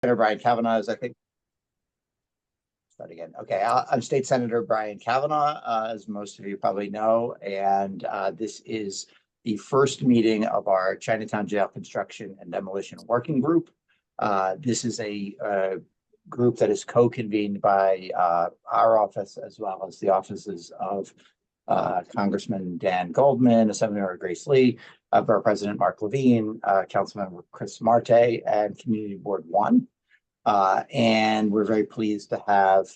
Senator Brian Kavanaugh is, I think. Start again. Okay, I'm State Senator Brian Kavanaugh, as most of you probably know, and this is the first meeting of our Chinatown Jail Construction and Demolition Working Group. This is a group that is co-convened by our office as well as the offices of Congressman Dan Goldman, Assemblyman Grace Lee, Borough President Mark Levine, Councilmember Chris Marte, and Community Board 1. And we're very pleased to have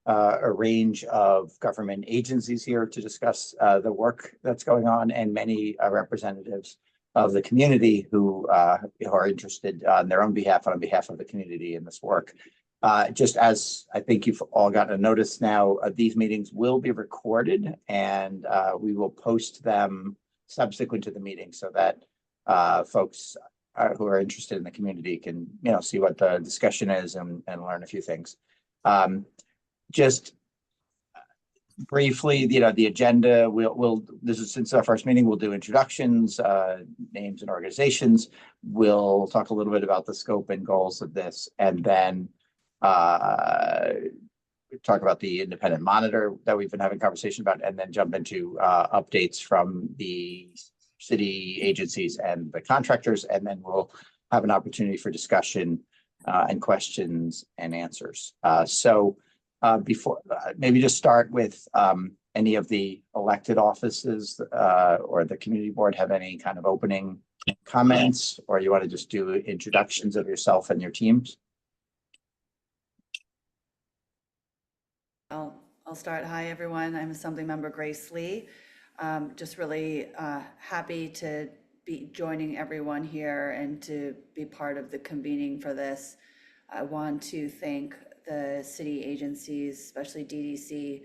a range of government agencies here to discuss the work that's going on, and many representatives of the community who are interested on their own behalf, on behalf of the community in this work. Just as I think you've all gotten a notice now, these meetings will be recorded, and we will post them subsequent to the meeting so that folks who are interested in the community can, see what the discussion is and learn a few things. Just briefly, the agenda, this is since our first meeting, we'll do introductions, names and organizations. We'll talk a little bit about the scope and goals of this, and then talk about the independent monitor that we've been having conversation about, and then jump into updates from the city agencies and the contractors, and then we'll have an opportunity for discussion and questions and answers. So before, maybe just start with any of the elected offices or the community board have any kind of opening comments, or you want to just do introductions of yourself and your teams? I'll start. Hi, everyone. I'm Assemblymember Grace Lee. Just really happy to be joining everyone here and to be part of the convening for this. I want to thank the city agencies, especially DDC,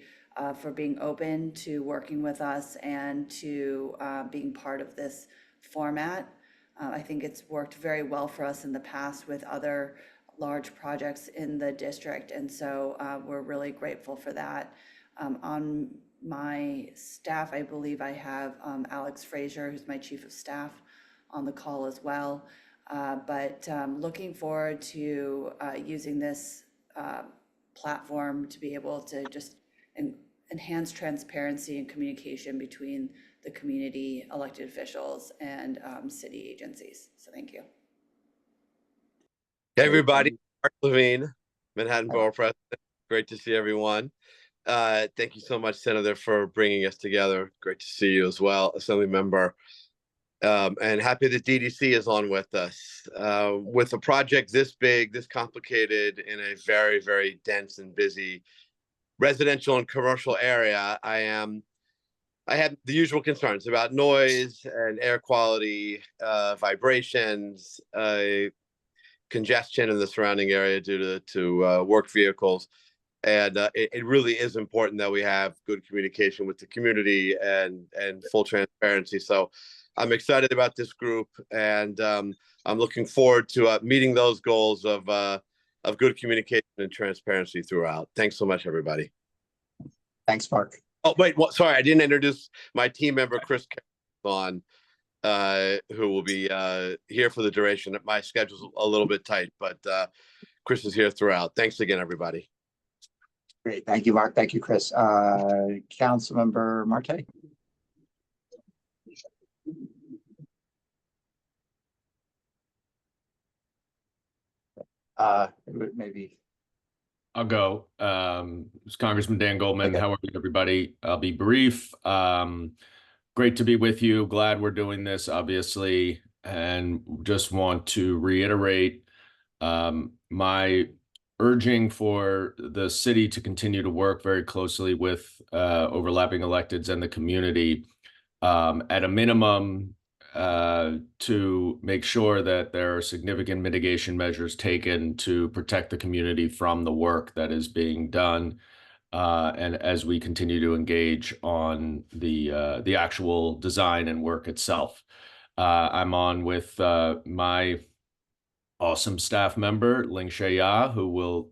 for being open to working with us and to being part of this format. I think it's worked very well for us in the past with other large projects in the district, and so we're really grateful for that. On my staff, I believe I have Alex Frazier, who's my chief of staff, on the call as well. But looking forward to using this platform to be able to just enhance transparency and communication between the community, elected officials, and city agencies. So thank you. Hey everybody, Mark Levine, Manhattan Borough President. Great to see everyone. Thank you so much, Senator, for bringing us together. Great to see you as well, Assembly Member. And happy that DDC is on with us. With a project this big, this complicated, in a very, very dense and busy residential and commercial area, I had the usual concerns about noise and air quality, vibrations, congestion in the surrounding area due to work vehicles. And it really is important that we have good communication with the community and full transparency. So I'm excited about this group, and I'm looking forward to meeting those goals of good communication and transparency throughout. Thanks so much, everybody. Thanks, Mark. Oh, wait, sorry, I didn't introduce my team member, Chris on, who will be here for the duration. My schedule's a little bit tight, but Chris is here throughout. Thanks again, everybody. Great. Thank you, Mark. Thank you, Chris. Councilmember Marte. Maybe. I'll go. It's Congressman Dan Goldman. Okay. How are you, everybody? I'll be brief. Great to be with you. Glad we're doing this, obviously, and just want to reiterate my urging for the city to continue to work very closely with overlapping electeds and the community at a minimum to make sure that there are significant mitigation measures taken to protect the community from the work that is being done. And as we continue to engage on the actual design and work itself. I'm on with my awesome staff member, Ling Shaya, who will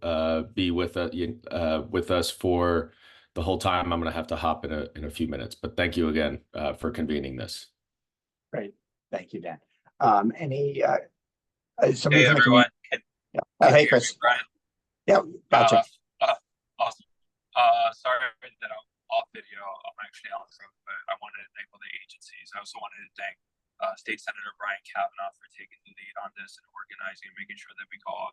be with us for the whole time. I'm going to have to hop in a few minutes, but thank you again for convening this. Great. Thank you, Dan. Any hey, everyone. Oh, hey, Chris. Brian. Yeah, gotcha. Awesome. Sorry that I'm off video. I'm actually on Zoom, but I wanted to thank all the agencies. I also wanted to thank State Senator Brian Kavanaugh for taking the lead on this and organizing and making sure that we all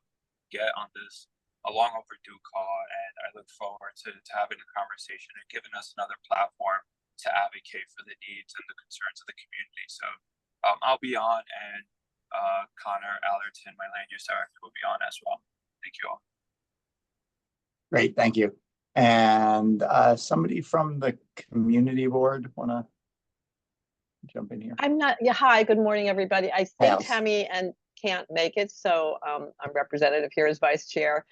get on this a long overdue call. And I look forward to having a conversation and giving us another platform to advocate for the needs and the concerns of the community. So I'll be on, and Connor Allerton, my land use director, will be on as well. Thank you all. Great, thank you. And somebody from the community board want to jump in here? I'm not, yeah, hi, good morning, everybody. I think Alice. Tammy can't make it, so I'm representative here as vice chair.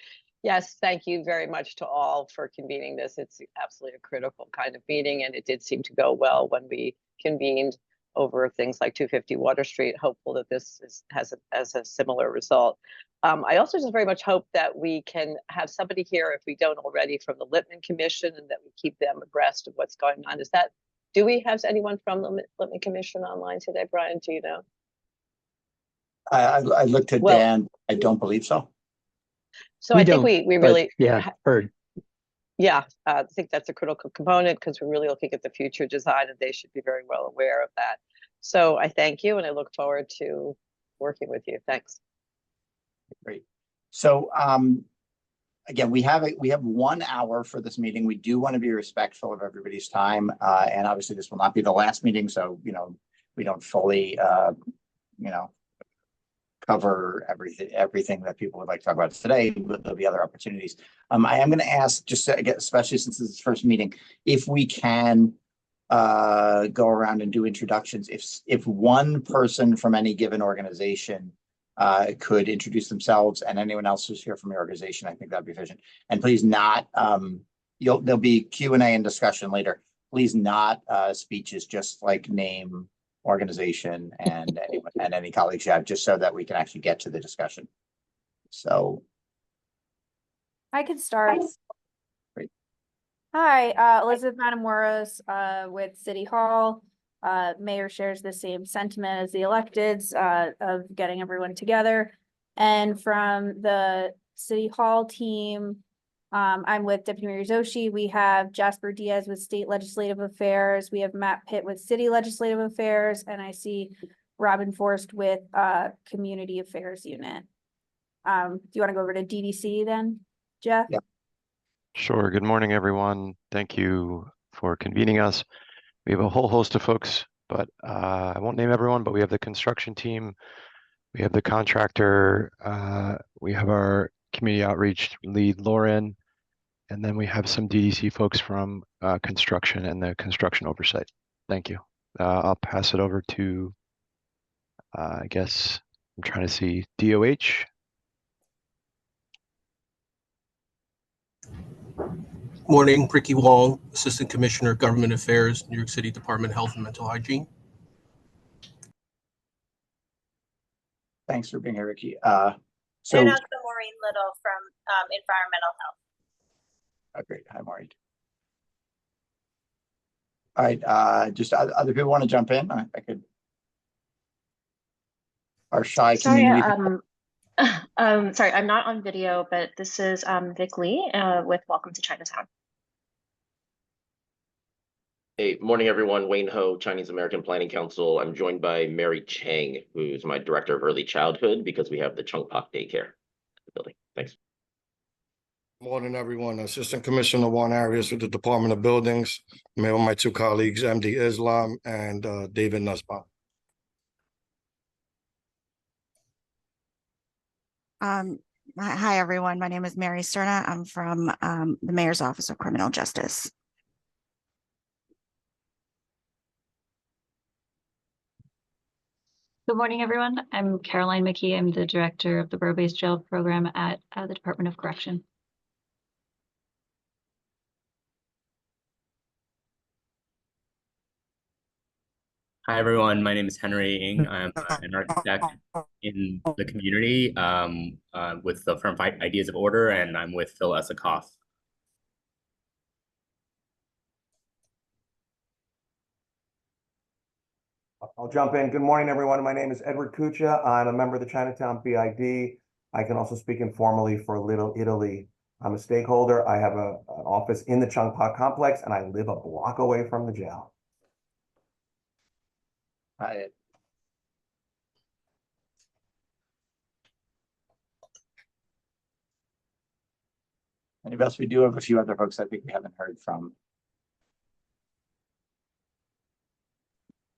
Yes, thank you very much to all for convening this. It's absolutely a critical kind of meeting, and it did seem to go well when we convened over things like 250 Water Street. Hopeful that this has a similar result. I also just very much hope that we can have somebody here, if we don't already, from the Lippman Commission, and that we keep them abreast of what's going on. Do we have anyone from the Lippman Commission online today, Brian? Do you know? I looked at Well, Dan. I don't believe so. So I think we really, heard. yeah, I think that's a critical component, because we're really looking at the future design, and they should be very well aware of that. So I thank you, and I look forward to working with you. Thanks. Great. So again, we have 1 hour for this meeting. We do want to be respectful of everybody's time, and obviously this will not be the last meeting, so we don't fully cover everything that people would like to talk about today, but there'll be other opportunities. I am going to ask, just to get, especially since this is the first meeting, if we can go around and do introductions. If one person from any given organization could introduce themselves, and anyone else who's here from your organization, I think that'd be efficient. And please not, there'll be Q&A and discussion later. Please not speeches, just like name, organization, and anyone and any colleagues you have, just so that we can actually get to the discussion. So I could start. Great. Hi, Elizabeth Matamoros with City Hall. Mayor shares the same sentiment as the electeds of getting everyone together. And from the City Hall team, I'm with Deputy Mayor Zoshi. We have Jasper Diaz with State Legislative Affairs. We have Matt Pitt with City Legislative Affairs. And I see Robin Forrest with Community Affairs Unit. Do you want to go over to DDC then, Jeff? Yeah. Sure. Good morning, everyone. Thank you for convening us. We have a whole host of folks, but I won't name everyone, but we have the construction team, we have the contractor, we have our community outreach lead, Lauren, and then we have some DDC folks from construction and the construction oversight. Thank you. I'll pass it over to, I guess, I'm trying to see, DOH. Morning, Ricky Wong, Assistant Commissioner, Government Affairs, New York City Department of Health and Mental Hygiene. thanks for being here, Ricky. And also Maureen Little from Environmental Health. Great. Hi, Maureen. All right, just other people want to jump in? I could. Our shy community. Sorry, I'm not on video, but this is Vic Lee with Welcome to Chinatown. Hey, morning, everyone. Wayne Ho, Chinese American Planning Council. I'm joined by Mary Chang, who's my director of early childhood, because we have the Chung Pak daycare at the building. Thanks. Morning, everyone. Assistant Commissioner Juan Arias with the Department of Buildings. I'm here with my two colleagues, MD Islam and David Nussbaum. Hi, everyone. My name is Mary Sterna. I'm from the Mayor's Office of Criminal Justice. Good morning, everyone. I'm Caroline McKee. I'm the director of the Borough-Based Jail Program at the Department of Correction. Hi, everyone. My name is Henry Ng. I'm an architect in the community with the firm Ideas of Order, and I'm with Phil Esikoff. I'll jump in. Good morning, everyone. My name is Edward Kucha. I'm a member of the Chinatown BID. I can also speak informally for Little Italy. I'm a stakeholder. I have an office in the Chung Pak complex, and I live a block away from the jail. Hi. Anybody else? We do have a few other folks I think we haven't heard from.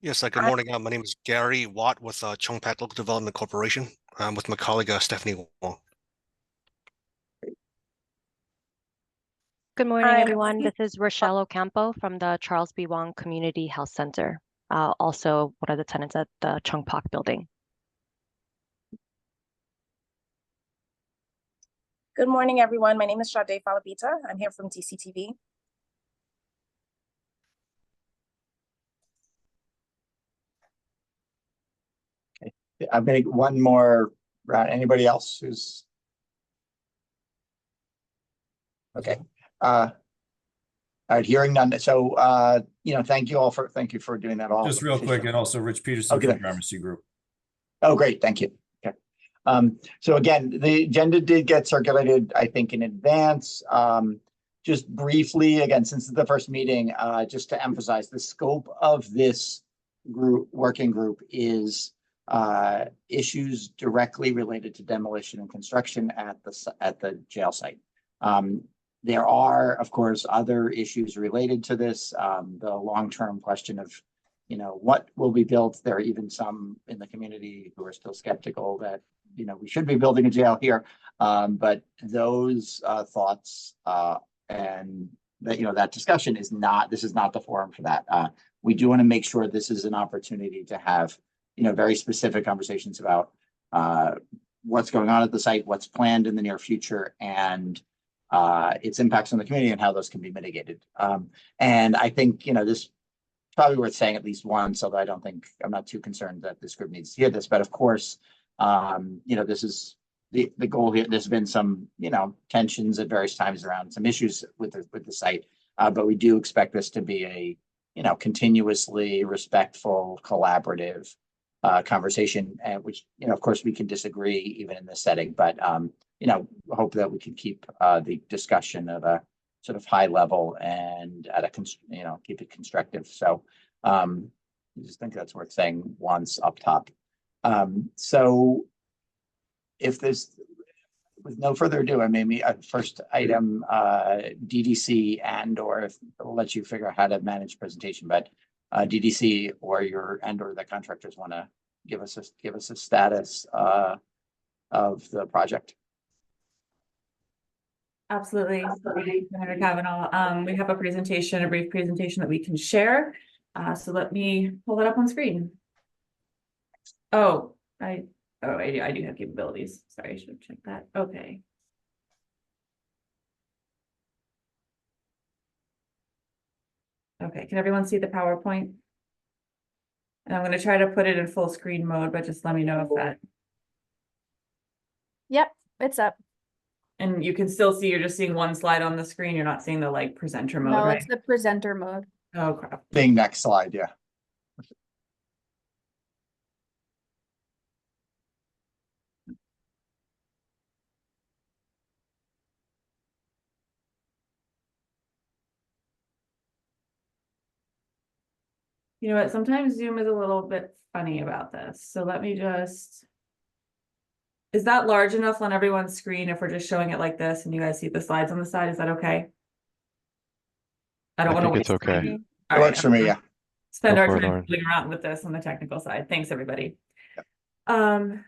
Yes, good morning. My name is Gary Watt with Chung Pak Local Development Corporation. I'm with my colleague Stephanie Wong. Good morning, Hi. everyone. This is Rochelle Ocampo from the Charles B. Wong Community Health Center, also one of the tenants at the Chung Pak building. Good morning, everyone. My name is Sade Falabita. I'm here from DCTV. Okay, I'm gonna one more round. Anybody else who's okay? All right, hearing none. So thank you for doing that all. Just real quick, and also Rich Peterson Okay, from the Gramercy Group. Oh, great, thank you. Okay. So again, the agenda did get circulated, I think, in advance. Just briefly, again, since it's the first meeting, just to emphasize the scope of this working group is issues directly related to demolition and construction at the jail site. There are, of course, other issues related to this. The long-term question of, what will be built. There are even some in the community who are still skeptical that, we should be building a jail here. But those thoughts and that discussion is not, this is not the forum for that. We do want to make sure this is an opportunity to have, very specific conversations about what's going on at the site, what's planned in the near future, and its impacts on the community and how those can be mitigated. And I think, this is probably worth saying at least once, although I'm not too concerned that this group needs to hear this, but of course, this is the goal here. There's been some, tensions at various times around some issues with the site, but we do expect this to be a, continuously respectful, collaborative conversation, and which, of course we can disagree even in this setting, but, hope that we can keep the discussion at a sort of high level and at a, keep it constructive. So I just think that's worth saying once up top. So if there's, with no further ado, I maybe first item, DDC or if we'll let you figure out how to manage presentation, but DDC or the contractors want to give us a status of the project. Absolutely. Senator Kavanaugh. We have a brief presentation that we can share. So let me pull it up on screen. I do have capabilities. Sorry, I should have checked that. Okay. Okay, can everyone see the PowerPoint? And I'm going to try to put it in full screen mode, but just let me know if that. Yep, it's up. And you can still see, you're just seeing one slide on the screen. You're not seeing the presenter mode, No, right? it's the presenter mode. Oh, crap. Being next slide, yeah. You know what? Sometimes Zoom is a little bit funny about this. So let me just. Is that large enough on everyone's screen if we're just showing it like this and you guys see the slides on the side? Is that okay? I don't want to think it's waste okay. time. It works for me, yeah. Spend Go our for it, time Lauren. fiddling around with this on the technical side. Thanks, everybody. All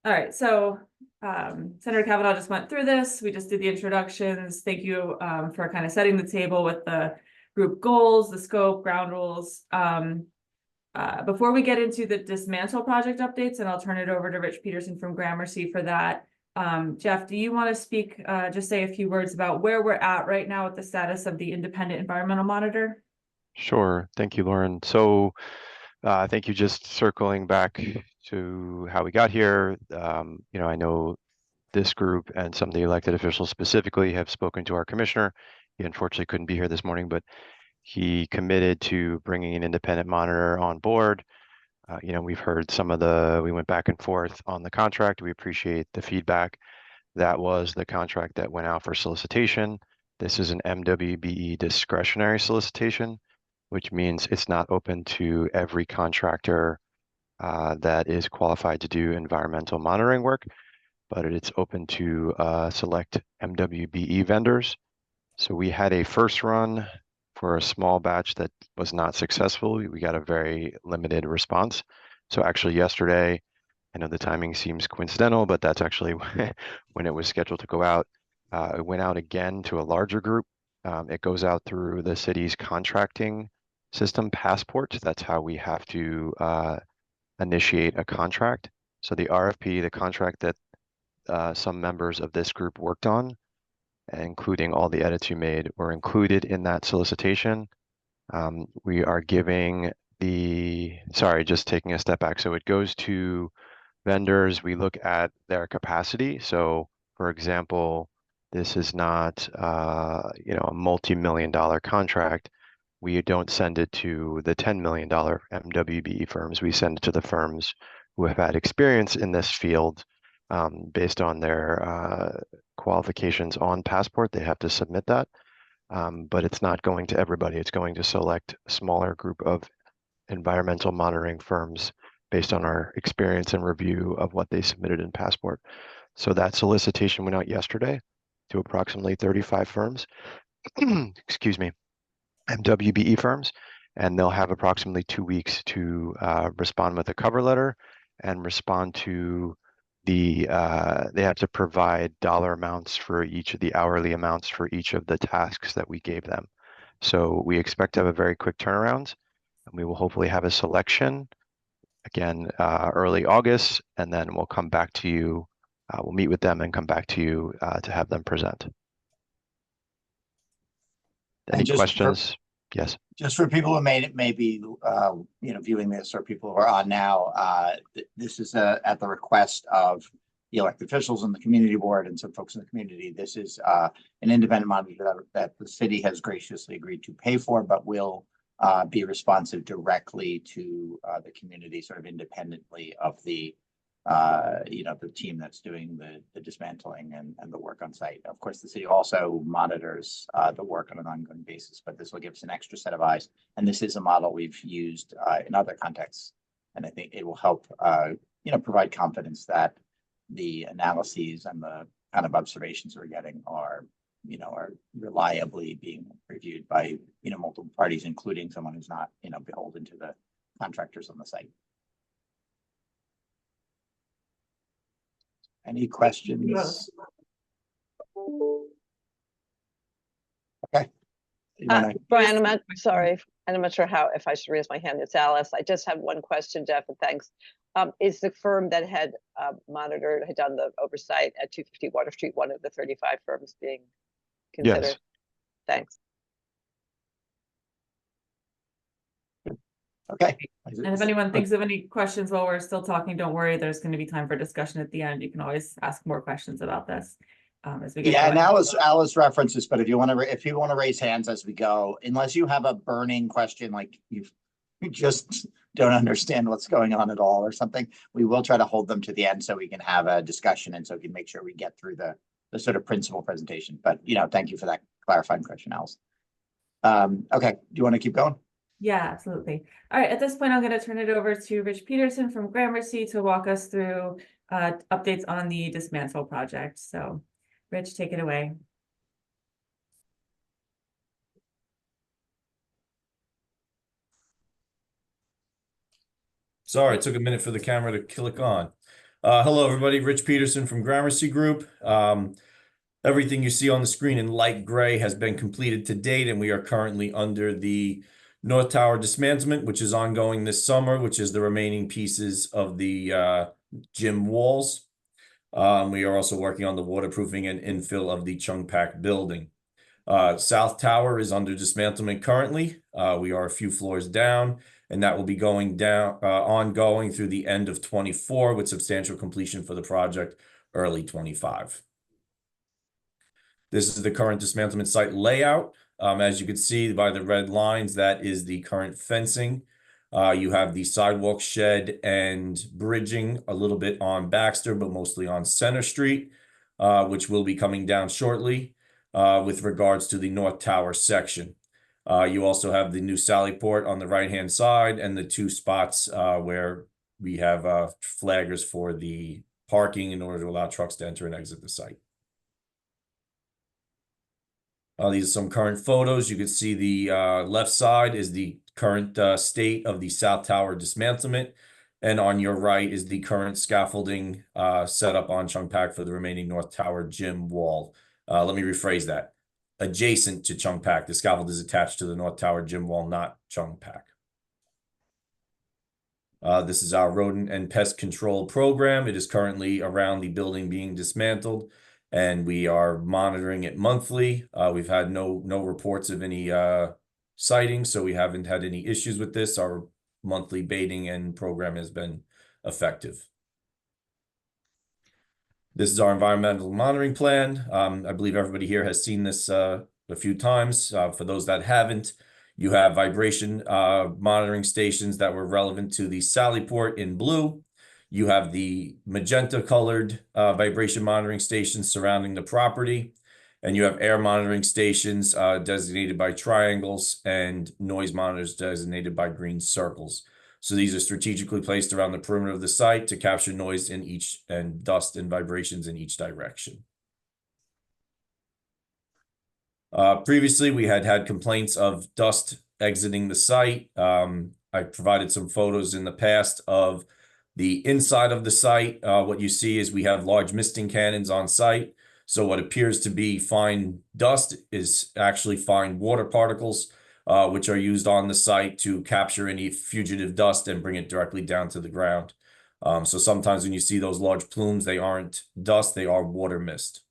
right, so Senator Kavanaugh just went through this. We just did the introductions. Thank you for kind of setting the table with the group goals, the scope, ground rules. Before we get into the dismantle project updates, and I'll turn it over to Rich Peterson from Gramercy for that. Jeff, do you want to speak, just say a few words about where we're at right now with the status of the independent environmental monitor? Sure. Thank you, Lauren. So thank you. Just circling back to how we got here. I know this group and some of the elected officials specifically have spoken to our commissioner. He unfortunately couldn't be here this morning, but he committed to bringing an independent monitor on board. We've heard we went back and forth on the contract. We appreciate the feedback. That was the contract that went out for solicitation. This is an MWBE discretionary solicitation, which means it's not open to every contractor that is qualified to do environmental monitoring work, but it's open to select MWBE vendors. So we had a first run for a small batch that was not successful. We got a very limited response. So actually yesterday, I know the timing seems coincidental, but that's actually when it was scheduled to go out. It went out again to a larger group. It goes out through the city's contracting system, Passport. That's how we have to initiate a contract. So the RFP, the contract that some members of this group worked on, including all the edits you made, were included in that solicitation. We are giving just taking a step back. So it goes to vendors. We look at their capacity. So for example, this is not a multi-million-dollar contract. We don't send it to the $10 million MWBE firms. We send it to the firms who have had experience in this field based on their qualifications on Passport. They have to submit that, but it's not going to everybody. It's going to select a smaller group of environmental monitoring firms based on our experience and review of what they submitted in Passport. So that solicitation went out yesterday to approximately 35 firms, excuse me, MWBE firms, and they'll have approximately 2 weeks to respond with a cover letter and respond to they have to provide dollar amounts for each of the hourly amounts for each of the tasks that we gave them. So we expect to have a very quick turnaround, and we will hopefully have a selection again early August, and then we'll come back to you. We'll meet with them and come back to you to have them present. Any questions? Yes. Just for people who may be viewing this, or people who are on now, this is at the request of the elected officials and the community board and some folks in the community. This is an independent monitor that the city has graciously agreed to pay for, but will be responsive directly to the community, sort of independently of the team that's doing the dismantling and the work on site. Of course, the city also monitors the work on an ongoing basis, but this will give us an extra set of eyes. And this is a model we've used in other contexts, and I think it will help provide confidence that the analyses and the kind of observations we're getting are reliably being reviewed by multiple parties, including someone who's not beholden to the contractors on the site. Any questions? Okay. Brian, I'm not sorry. I'm not sure if I should raise my hand. It's Alice. I just have one question, Jeff, and thanks. Is the firm that had done the oversight at 250 Water Street one of the 35 firms being considered? Yes. Thanks. Okay. And if anyone thinks of any questions while we're still talking, don't worry, there's going to be time for discussion at the end. You can always ask more questions about this as we get going. And Alice references, but if you want to raise hands as we go, unless you have a burning question, like you just don't understand what's going on at all or something, we will try to hold them to the end so we can have a discussion and so we can make sure we get through the sort of principal presentation. But thank you for that clarifying question, Alice. Okay, do you want to keep going? Yeah, absolutely. All right, at this point, I'm going to turn it over to Rich Peterson from Gramercy to walk us through updates on the dismantle project. So, Rich, take it away. Sorry, it took a minute for the camera to click on. Hello, everybody. Rich Peterson from Gramercy Group. Everything you see on the screen in light gray has been completed to date, and we are currently under the North Tower dismantlement, which is ongoing this summer, which is the remaining pieces of the gym walls. We are also working on the waterproofing and infill of the Chung Pak building. South Tower is under dismantlement currently. We are a few floors down, and that will be going down ongoing through the end of 24 with substantial completion for the project early 25. This is the current dismantlement site layout. As you can see by the red lines, that is the current fencing You have the sidewalk shed and bridging a little bit on Baxter, but mostly on Center Street, which will be coming down shortly with regards to the North Tower section. You also have the new Sally Port on the right-hand side and the 2 spots where we have flaggers for the parking in order to allow trucks to enter and exit the site. These are some current photos. You can see the left side is the current state of the South Tower dismantlement. And on your right is the current scaffolding set up on Chung Pak for the remaining North Tower gym wall. Let me rephrase that. Adjacent to Chung Pak. The scaffold is attached to the North Tower gym wall, not Chung Pak. This is our rodent and pest control program. It is currently around the building being dismantled, and we are monitoring it monthly. We've had no reports of any sightings, so we haven't had any issues with this. Our monthly baiting and program has been effective. This is our environmental monitoring plan. I believe everybody here has seen this a few times. For those that haven't, you have vibration monitoring stations that were relevant to the Sally Port in blue. You have the magenta colored vibration monitoring stations surrounding the property. And you have air monitoring stations designated by triangles and noise monitors designated by green circles. So these are strategically placed around the perimeter of the site to capture noise in each and dust and vibrations in each direction. Previously, we had complaints of dust exiting the site. I provided some photos in the past of the inside of the site. What you see is we have large misting cannons on site. So what appears to be fine dust is actually fine water particles, which are used on the site to capture any fugitive dust and bring it directly down to the ground. So sometimes when you see those large plumes, they aren't dust, they are water mist.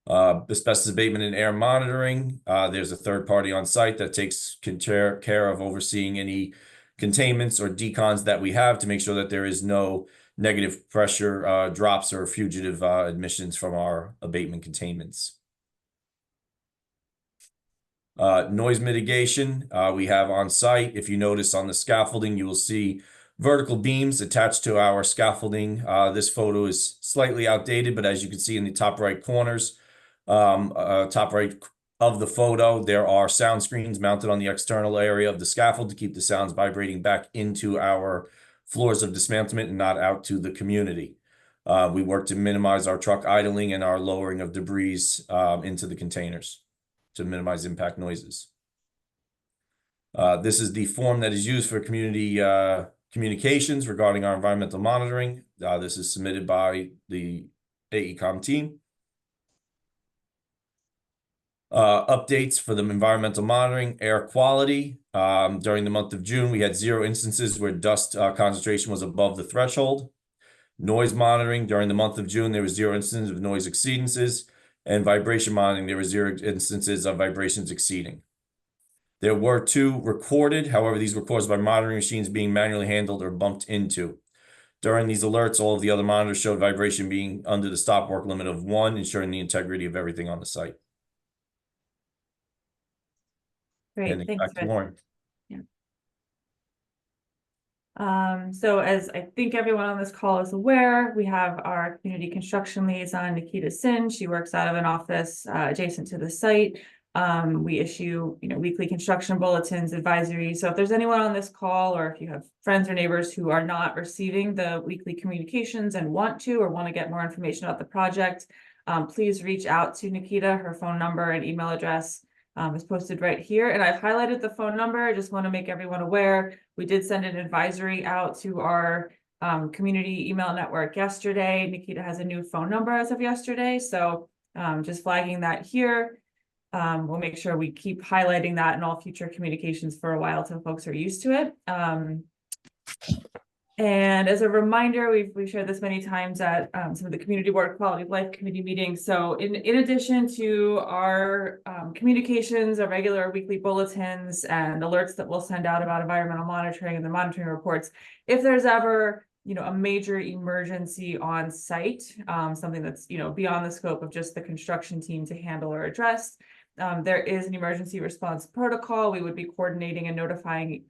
Asbestos abatement and air monitoring. There's a third party on site that takes care of overseeing any containments or decons that we have to make sure that there is no negative pressure drops or fugitive emissions from our abatement containments. Noise mitigation we have on site. If you notice on the scaffolding, you will see vertical beams attached to our scaffolding. This photo is slightly outdated, but as you can see in the top right corners, top right of the photo, there are sound screens mounted on the external area of the scaffold to keep the sounds vibrating back into our floors of dismantlement and not out to the community. We work to minimize our truck idling and our lowering of debris into the containers to minimize impact noises. This is the form that is used for community communications regarding our environmental monitoring. This is submitted by the AECOM team. Updates for the environmental monitoring, air quality. During the month of June, we had 0 instances where dust concentration was above the threshold. Noise monitoring, during the month of June, there was 0 instances of noise exceedances. And vibration monitoring, there were 0 instances of vibrations exceeding. There were 2 recorded. However, these were caused by monitoring machines being manually handled or bumped into. During these alerts, all of the other monitors showed vibration being under the stop work limit of 1, ensuring the integrity of everything on the site. Great, And thanks, back to Rich. Lauren. So as I think everyone on this call is aware, we have our community construction liaison, Nikita Sin. She works out of an office adjacent to the site. We issue, weekly construction bulletins, advisories. So if there's anyone on this call, or if you have friends or neighbors who are not receiving the weekly communications and want to get more information about the project, please reach out to Nikita. Her phone number and email address is posted right here. And I've highlighted the phone number. I just want to make everyone aware. We did send an advisory out to our community email network yesterday. Nikita has a new phone number as of yesterday. So just flagging that here. We'll make sure we keep highlighting that in all future communications for a while till folks are used to it. And as a reminder, we've shared this many times at some of the community board quality of life committee meetings. So in addition to our communications, our regular weekly bulletins and alerts that we'll send out about environmental monitoring and the monitoring reports, if there's ever a major emergency on site, something that's beyond the scope of just the construction team to handle or address, there is an emergency response protocol. We would be coordinating and notifying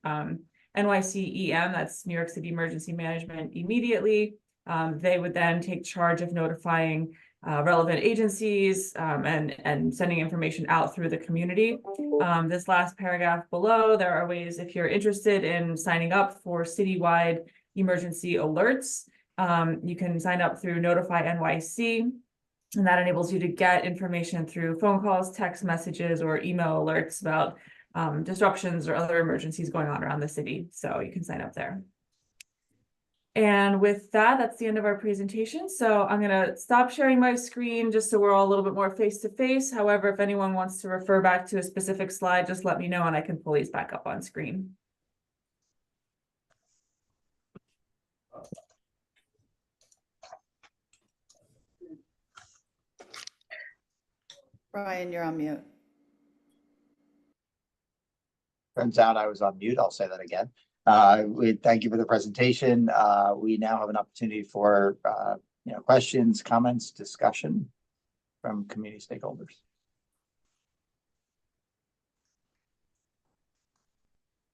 NYCEM, that's New York City Emergency Management, immediately. They would then take charge of notifying relevant agencies and sending information out through the community. This last paragraph below, there are ways, if you're interested in signing up for citywide emergency alerts, you can sign up through Notify NYC, and that enables you to get information through phone calls, text messages, or email alerts about disruptions or other emergencies going on around the city. So you can sign up there. And with that, that's the end of our presentation. So I'm going to stop sharing my screen just so we're all a little bit more face to face. However, if anyone wants to refer back to a specific slide, just let me know and I can pull these back up on screen. Brian, you're on mute. Turns out I was on mute. I'll say that again. We thank you for the presentation. We now have an opportunity for questions, comments, discussion from community stakeholders.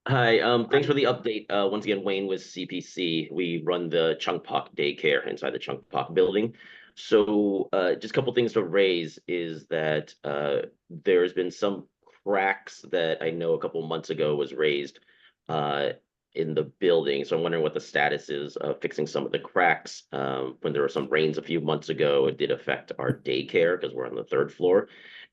Hi, thanks for the update. Once again, Wayne with CPC. We run the Chung Pak daycare inside the Chung Pak building. So just a couple things to raise is that there's been some cracks that I know a couple months ago was raised in the building. So I'm wondering what the status is of fixing some of the cracks. When there were some rains a few months ago, it did affect our daycare because we're on the 3rd floor.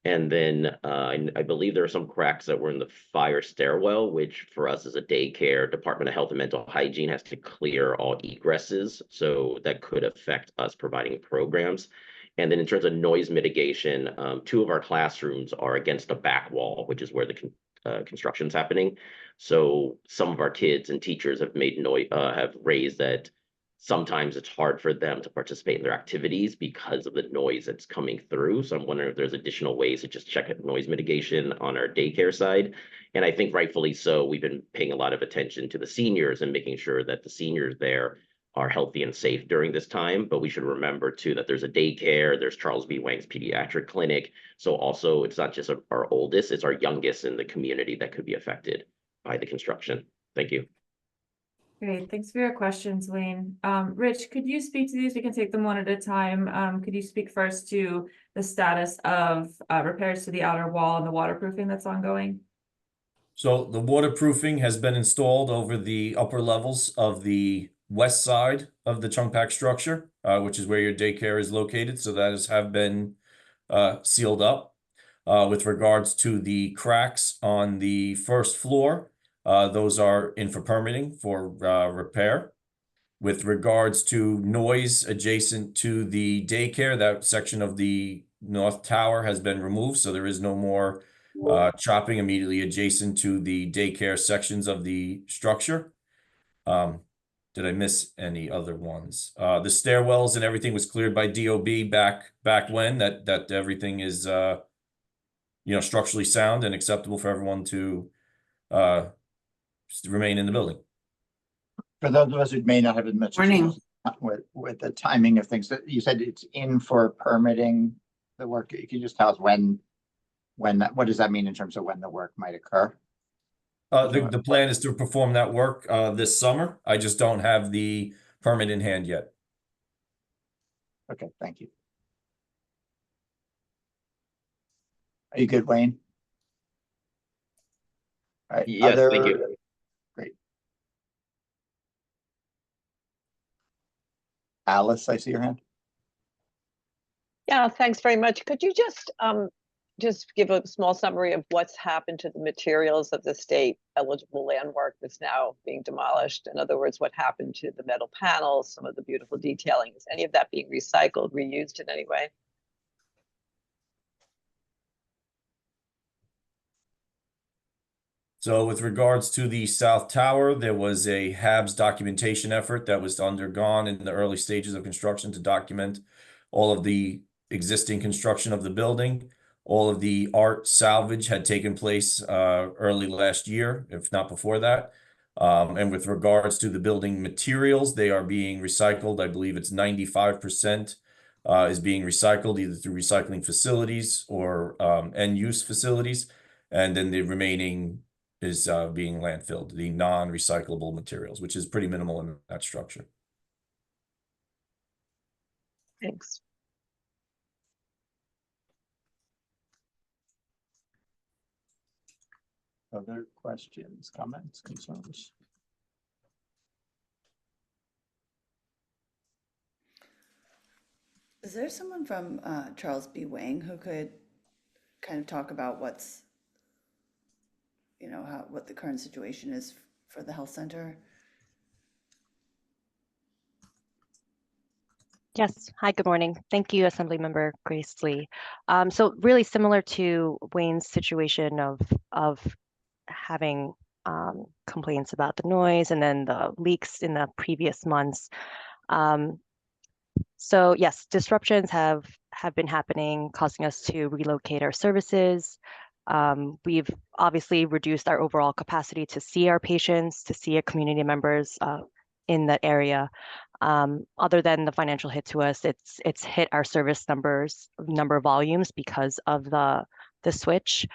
And then I believe there are some cracks that were in the fire stairwell, which for us as a daycare, Department of Health and Mental Hygiene has to clear all egresses. So that could affect us providing programs. And then in terms of noise mitigation, 2 of our classrooms are against a back wall, which is where the construction's happening. So some of our kids and teachers have made have raised that sometimes it's hard for them to participate in their activities because of the noise that's coming through. So I'm wondering if there's additional ways to just check out noise mitigation on our daycare side. And I think rightfully so, we've been paying a lot of attention to the seniors and making sure that the seniors there are healthy and safe during this time. But we should remember too that there's a daycare, there's Charles B. Wang's pediatric clinic. So also it's not just our oldest, it's our youngest in the community that could be affected by the construction. Thank you. Great, thanks for your questions, Wayne. Rich, could you speak to these? We can take them one at a time. Could you speak first to the status of repairs to the outer wall and the waterproofing that's ongoing? So the waterproofing has been installed over the upper levels of the west side of the Chung Pak structure, which is where your daycare is located. So that have been sealed up. With regards to the cracks on the 1st floor, those are in for permitting for repair. With regards to noise adjacent to the daycare, that section of the North Tower has been removed. So there is no more chopping immediately adjacent to the daycare sections of the structure. Did I miss any other ones? The stairwells and everything was cleared by DOB back when that everything is structurally sound and acceptable for everyone to remain in the building. For those of us who may not have been much with the timing of things, that you said it's in for permitting the work. Can you just tell us when what does that mean in terms of when the work might occur? The plan is to perform that work this summer. I just don't have the permit in hand yet. Okay, thank you. Are you good, Wayne? All right. Yes, thank you. Great. Alice, I see your hand. Yeah, thanks very much. Could you just give a small summary of what's happened to the materials of the state eligible land work that's now being demolished? In other words, what happened to the metal panels, some of the beautiful detailing? Is any of that being recycled, reused in any way? So with regards to the South Tower, there was a HABS documentation effort that was undergone in the early stages of construction to document all of the existing construction of the building. All of the art salvage had taken place early last year, if not before that. And with regards to the building materials, they are being recycled. I believe it's 95% is being recycled either through recycling facilities or end use facilities. And then the remaining is being landfilled, the non-recyclable materials, which is pretty minimal in that structure. Thanks. Other questions, comments, concerns? Is there someone from Charles B. Wang who could kind of talk about what's, what the current situation is for the health center? Yes. Hi, good morning. Thank you, Assemblymember Grace Lee. So really similar to Wayne's situation of having complaints about the noise and then the leaks in the previous months. So yes, disruptions have been happening, causing us to relocate our services. We've obviously reduced our overall capacity to see our patients, to see our community members in that area. Other than the financial hit to us, it's hit our service number volumes because of the switch.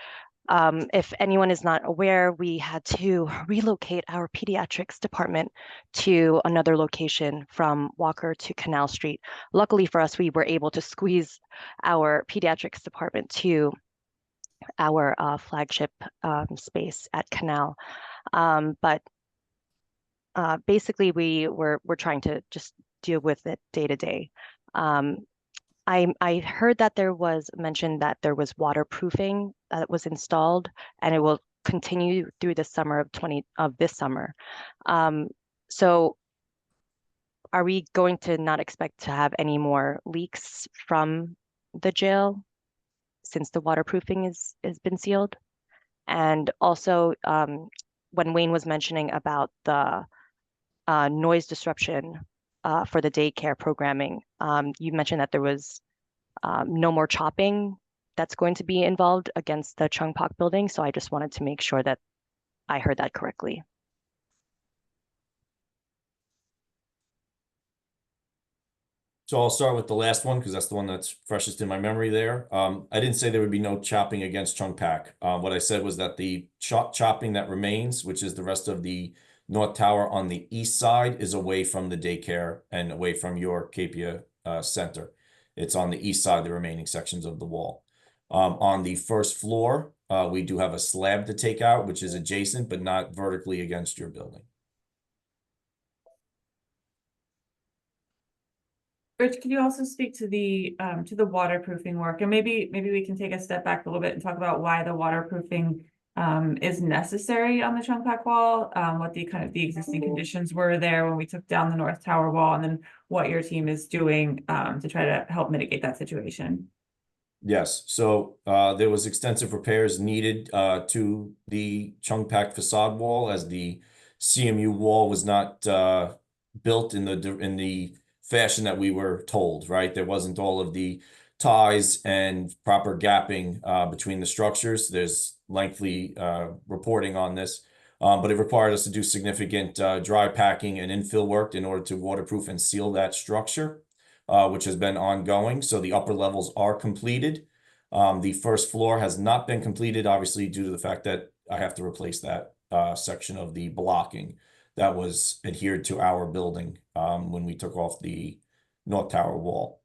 If anyone is not aware, we had to relocate our pediatrics department to another location from Walker to Canal Street. Luckily for us, we were able to squeeze our pediatrics department to our flagship space at Canal. But basically, we're trying to just deal with it day to day. I heard that there was mentioned that there was waterproofing that was installed, and it will continue through the summer of this summer. So are we going to not expect to have any more leaks from the jail since the waterproofing has been sealed? And also, when Wayne was mentioning about the noise disruption for the daycare programming, you mentioned that there was no more chopping that's going to be involved against the Chung Pak building. So I just wanted to make sure that I heard that correctly. So I'll start with the last one because that's the one that's freshest in my memory there. I didn't say there would be no chopping against Chung Pak. What I said was that the chopping that remains, which is the rest of the North Tower on the east side, is away from the daycare and away from your Capia Center. It's on the east side, the remaining sections of the wall. On the first floor, we do have a slab to take out, which is adjacent, but not vertically against your building. Rich, can you also speak to the waterproofing work? And maybe we can take a step back a little bit and talk about why the waterproofing is necessary on the Chung Pak wall, what the existing conditions were there when we took down the North Tower wall, and then what your team is doing to try to help mitigate that situation. Yes, so there was extensive repairs needed to the Chung Pak facade wall, as the CMU wall was not built in the fashion that we were told, right? There wasn't all of the ties and proper gapping between the structures. There's lengthy reporting on this, but it required us to do significant dry packing and infill work in order to waterproof and seal that structure, which has been ongoing. So the upper levels are completed. The first floor has not been completed, obviously, due to the fact that I have to replace that section of the blocking that was adhered to our building when we took off the North Tower wall.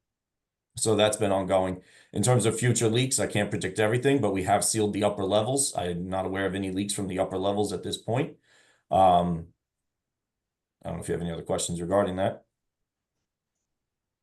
So that's been ongoing. In terms of future leaks, I can't predict everything, but we have sealed the upper levels. I'm not aware of any leaks from the upper levels at this point. I don't know if you have any other questions regarding that.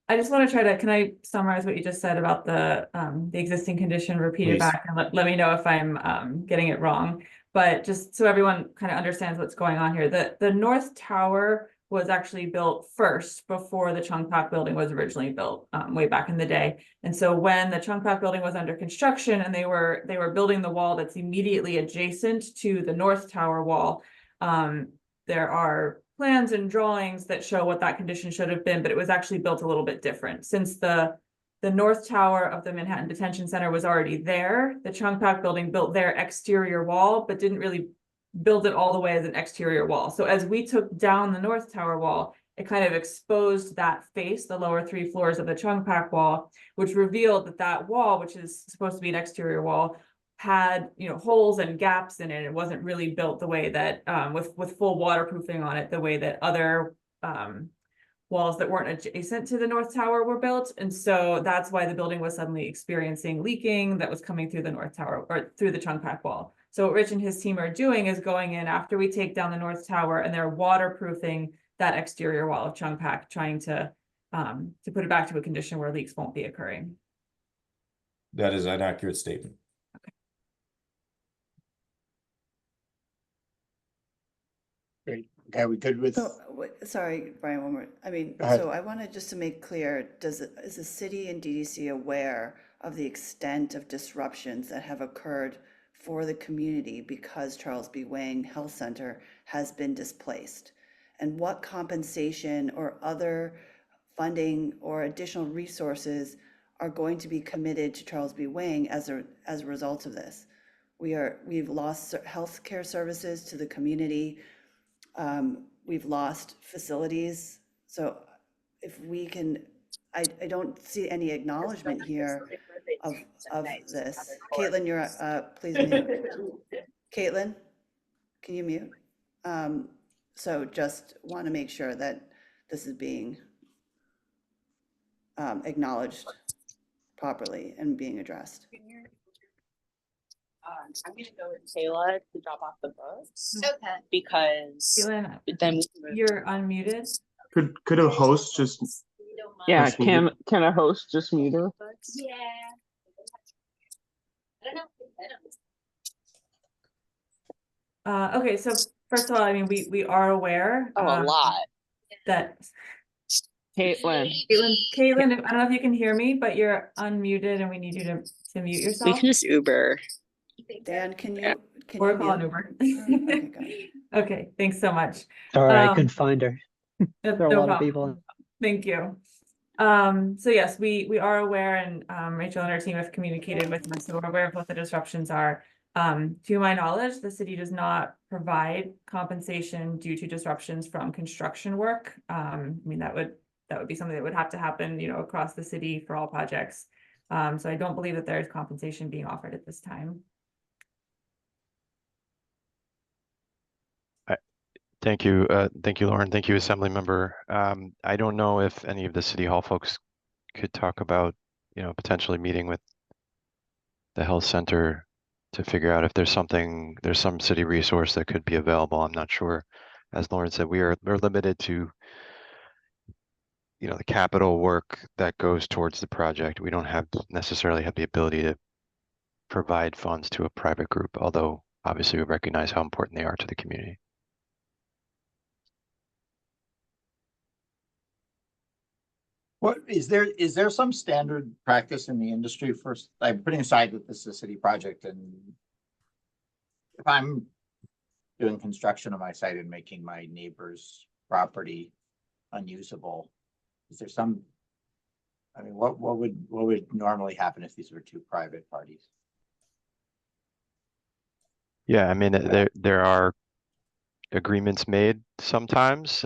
I just want to can I summarize what you just said about the existing condition, repeat it back, and let me know if I'm getting it wrong. But just so everyone kind of understands what's going on here, the North Tower was actually built first before the Chung Pak building was originally built way back in the day. And so when the Chung Pak building was under construction and they were building the wall that's immediately adjacent to the North Tower wall, there are plans and drawings that show what that condition should have been, but it was actually built a little bit different. Since the North Tower of the Manhattan Detention Center was already there, the Chung Pak building built their exterior wall, but didn't really build it all the way as an exterior wall. So as we took down the North Tower wall, it kind of exposed that face, the lower 3 floors of the Chung Pak wall, which revealed that that wall, which is supposed to be an exterior wall, had, you know, holes and gaps in it. It wasn't really built the way that with full waterproofing on it, the way that other walls that weren't adjacent to the North Tower were built. And so that's why the building was suddenly experiencing leaking that was coming through the North Tower or through the Chung Pak wall. So what Rich and his team are doing is going in after we take down the North Tower, and they're waterproofing that exterior wall of Chung Pak, trying to put it back to a condition where leaks won't be occurring. That is an accurate statement. Great. Okay, we good with? So, sorry, Brian, one more. I mean, Go ahead. so I wanted just to make clear, is the city and DDC aware of the extent of disruptions that have occurred for the community because Charles B. Wang Health Center has been displaced? And what compensation or other funding or additional resources are going to be committed to Charles B. Wang as a result of this? We've lost healthcare services to the community. We've lost facilities. So if we can, I don't see any acknowledgement here of this. Caitlin, you're, please mute. Caitlin, can you mute? So just want to make sure that this is being acknowledged properly and being addressed. I'm gonna go with Kayla to drop off the books. Okay. Because Caitlin, then you're unmuted. Could a host just? Yeah, just mute it? can a host just mute her? Yeah. I don't know. Okay, so first of all, I mean, we are aware. Oh, a lot. That Caitlin. Caitlin, I don't know if you can hear me, but you're unmuted and we need you to mute yourself. We can just Uber. Dan, can you? Or call an Uber. Okay, got it. Okay, thanks so much. Sorry, I couldn't find her. There There are a lot of people. Thank you. So yes, we are aware, and Rachel and our team have communicated with us, so we're aware of what the disruptions are. To my knowledge, the city does not provide compensation due to disruptions from construction work. I mean, that would be something that would have to happen, you know, across the city for all projects. So I don't believe that there is compensation being offered at this time. Thank you, Lauren. Thank you, Assembly Member. I don't know if any of the City Hall folks could talk about, you know, potentially meeting with the health center to figure out if there's some city resource that could be available. I'm not sure. As Lauren said, we're limited to, you know, the capital work that goes towards the project. We don't necessarily have the ability to provide funds to a private group, although obviously we recognize how important they are to the community. What is there some standard practice in the industry for, I'm putting aside that this is a city project, and if I'm doing construction on my site and making my neighbor's property unusable, is there some, I mean, what would normally happen if these were two private parties? Yeah, I mean, there are agreements made sometimes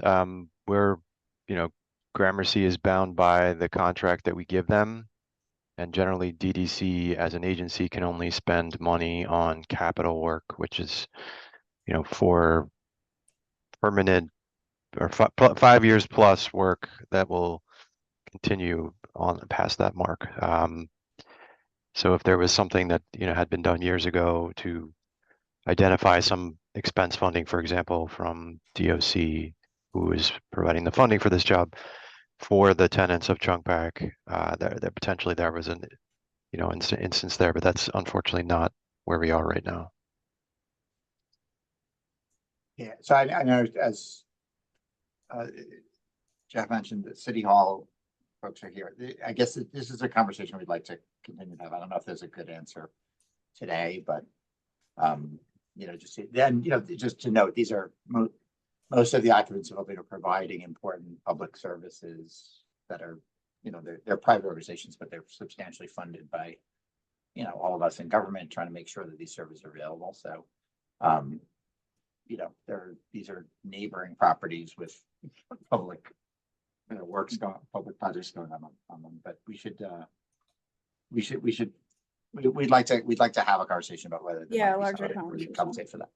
where, you know, Gramercy is bound by the contract that we give them. And generally DDC as an agency can only spend money on capital work, which is, you know, for permanent or 5 years plus work that will continue on past that mark. So if there was something that, you know, had been done years ago to identify some expense funding, for example, from DOC, who is providing the funding for this job, for the tenants of Chung Pak, that potentially there was an, you know, instance there, but that's unfortunately not where we are right now. Yeah, so I know, as Jeff mentioned, that City Hall folks are here. I guess this is a conversation we'd like to continue to have. I don't know if there's a good answer today, but you know, just then, you know, just to note, these are most of the occupants of Open are providing important public services that are, you know, they're private organizations, but they're substantially funded by, you know, all of us in government trying to make sure that these services are available. So, you know, these are neighboring properties with public works going, public projects going on them, but we'd like to have a conversation about whether there Yeah, might be larger something we should conversation. compensate for that.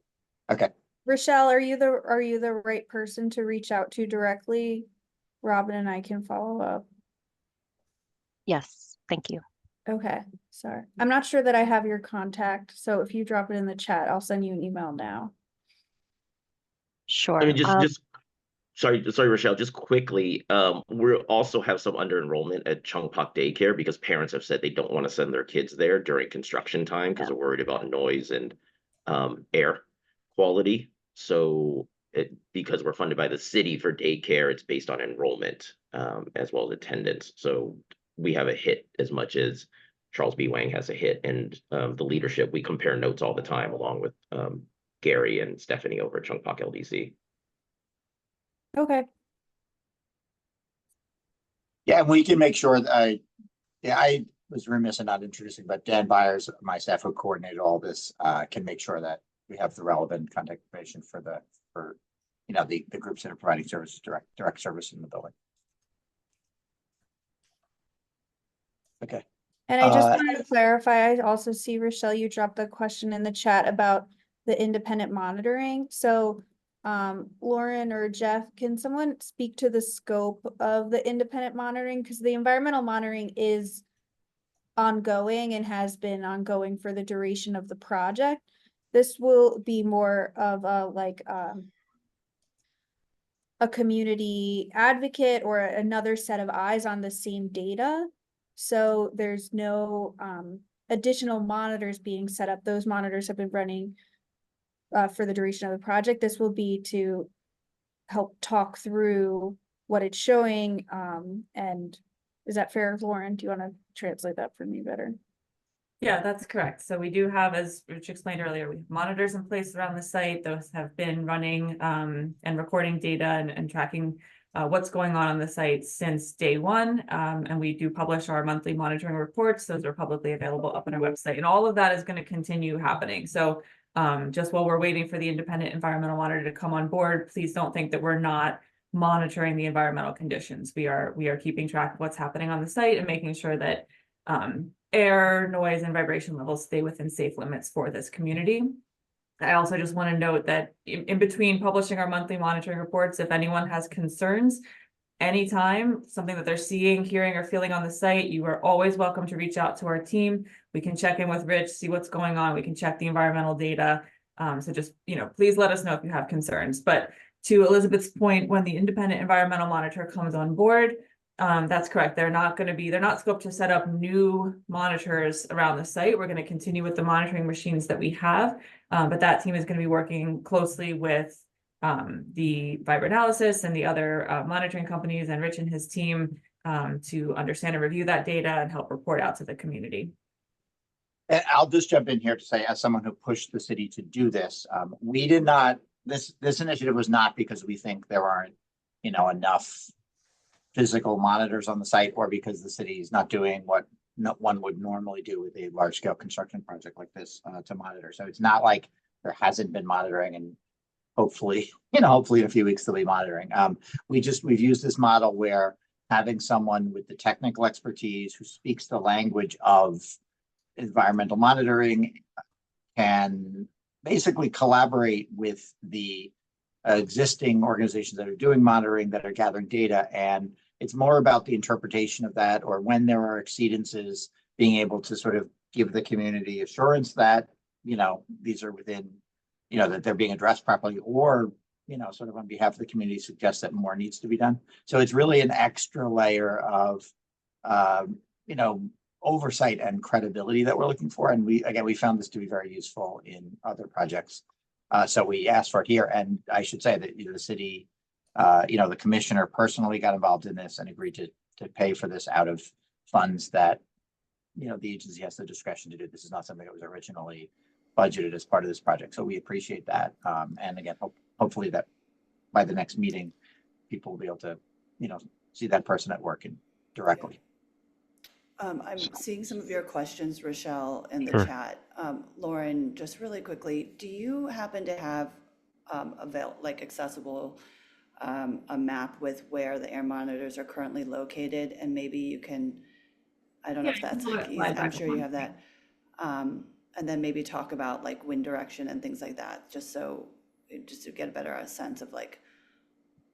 Okay. Rochelle, are you the right person to reach out to directly? Robin and I can follow up. Yes, thank you. Okay, sorry. I'm not sure that I have your contact, so if you drop it in the chat, I'll send you an email now. Sure. I mean, just sorry, Rochelle, just quickly, we also have some under enrollment at Chung Pak Daycare because parents have said they don't want to send their kids there during construction time because they're worried about noise and air quality. So because we're funded by the city for daycare, it's based on enrollment as well as attendance. So we have a hit as much as Charles B. Wang has a hit, and the leadership, we compare notes all the time along with Gary and Stephanie over at Chung Pak LDC. Okay. Yeah, and we can make sure that I was remiss in not introducing, but Dan Byers, my staff who coordinated all this, can make sure that we have the relevant contact information for the groups that are providing services, direct service in the building. Okay. And I just wanted to clarify, I also see, Rochelle, you dropped the question in the chat about the independent monitoring. So Lauren or Jeff, can someone speak to the scope of the independent monitoring? Because the environmental monitoring is ongoing and has been ongoing for the duration of the project. This will be more of a community advocate or another set of eyes on the same data. So there's no additional monitors being set up. Those monitors have been running for the duration of the project. This will be to help talk through what it's showing. And is that fair, Lauren? Do you want to translate that for me better? Yeah, that's correct. So we do have, as Rich explained earlier, we have monitors in place around the site. Those have been running and recording data and tracking what's going on the site since day one. And we do publish our monthly monitoring reports. Those are publicly available up on our website. And all of that is going to continue happening. So just while we're waiting for the independent environmental monitor to come on board, please don't think that we're not monitoring the environmental conditions. We are keeping track of what's happening on the site and making sure that air, noise, and vibration levels stay within safe limits for this community. I also just want to note that in between publishing our monthly monitoring reports, if anyone has concerns, anytime, something that they're seeing, hearing, or feeling on the site, you are always welcome to reach out to our team. We can check in with Rich, see what's going on. We can check the environmental data. So just, please let us know if you have concerns. But to Elizabeth's point, when the independent environmental monitor comes on board, that's correct. They're not scoped to set up new monitors around the site. We're going to continue with the monitoring machines that we have, but that team is going to be working closely with the Analysis and the other monitoring companies and Rich and his team to understand and review that data and help report out to the community. And I'll just jump in here to say, as someone who pushed the city to do this, we did not. This initiative was not because we think there aren't, enough physical monitors on the site, or because the city is not doing what one would normally do with a large scale construction project like this to monitor. So it's not like there hasn't been monitoring, and hopefully in a few weeks they'll be monitoring. We've used this model where having someone with the technical expertise who speaks the language of environmental monitoring can basically collaborate with the existing organizations that are doing monitoring, that are gathering data. And it's more about the interpretation of that, or when there are exceedances, being able to sort of give the community assurance that, these are within, that they're being addressed properly, or, sort of on behalf of the community suggest that more needs to be done. So it's really an extra layer of, oversight and credibility that we're looking for. And we found this to be very useful in other projects. So we asked for it here, and I should say that the city, the commissioner personally got involved in this and agreed to pay for this out of funds that, the agency has the discretion to do. This is not something that was originally budgeted as part of this project. So we appreciate that. And again, hopefully that by the next meeting, people will be able to, see that person at work and directly. I'm seeing some of your questions, Rochelle, in the Sure. chat. Lauren, just really quickly, do you happen to have accessible a map with where the air monitors are currently located, and maybe you can, I don't know if that's, I'm sure you have that. And then maybe talk about like wind direction and things like that, just to get a better sense of like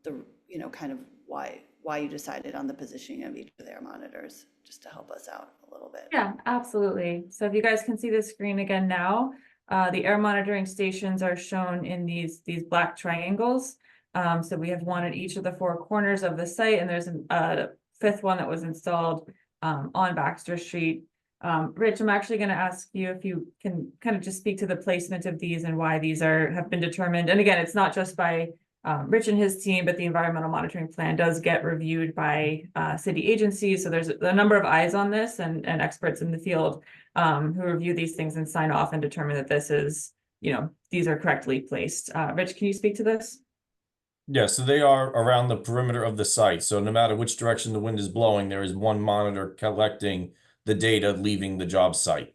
the, kind of why you decided on the positioning of each of the air monitors, just to help us out a little bit. Yeah, absolutely. So if you guys can see the screen again now, the air monitoring stations are shown in these black triangles. So we have one at each of the four corners of the site, and there's a fifth one that was installed on Baxter Street. Rich, I'm actually going to ask you if you can kind of just speak to the placement of these and why these have been determined. And again, it's not just by Rich and his team, but the environmental monitoring plan does get reviewed by city agencies. So there's a number of eyes on this and experts in the field who review these things and sign off and determine that this is, these are correctly placed. Rich, can you speak to this? Yeah, so they are around the perimeter of the site. So no matter which direction the wind is blowing, there is one monitor collecting the data leaving the job site.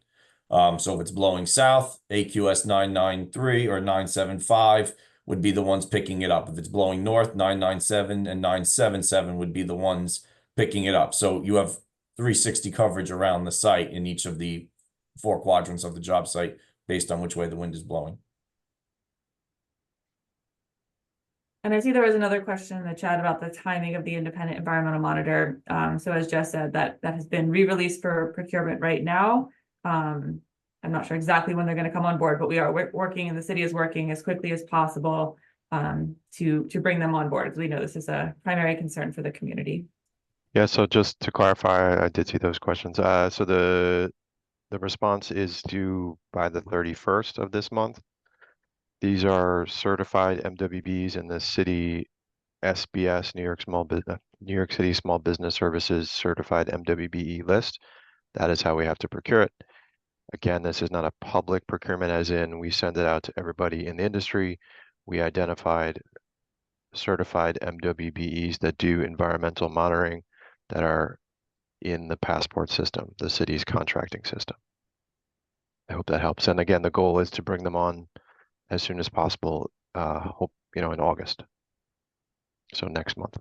So if it's blowing south, AQS 993 or 975 would be the ones picking it up. If it's blowing north, 997 and 977 would be the ones picking it up. So you have 360 coverage around the site in each of the four quadrants of the job site based on which way the wind is blowing. And I see there was another question in the chat about the timing of the independent environmental monitor. So as Jess said, that has been re-released for procurement right now. I'm not sure exactly when they're going to come on board, but we are working, and the city is working as quickly as possible to bring them on board, because we know this is a primary concern for the community. Yeah, so just to clarify, I did see those questions. So the response is due by the 31st of this month. These are certified MWBs in the city SBS, New York City Small Business Services Certified MWBE list. That is how we have to procure it. Again, this is not a public procurement, as in we send it out to everybody in the industry. We identified certified MWBEs that do environmental monitoring that are in the passport system, the city's contracting system. I hope that helps. And again, the goal is to bring them on as soon as possible, hope, in August. So next month.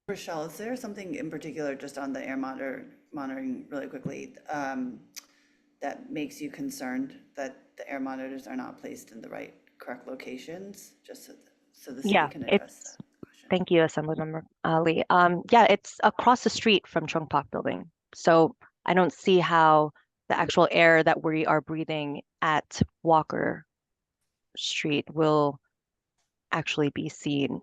Rochelle, is there something in particular just on the air monitoring really quickly that makes you concerned that the air monitors are not placed in the correct locations, just so the city can address that? Thank you, Assemblymember Ali. Yeah, it's across the street from Chung Pak building. So I don't see how the actual air that we are breathing at Walker Street will actually be seen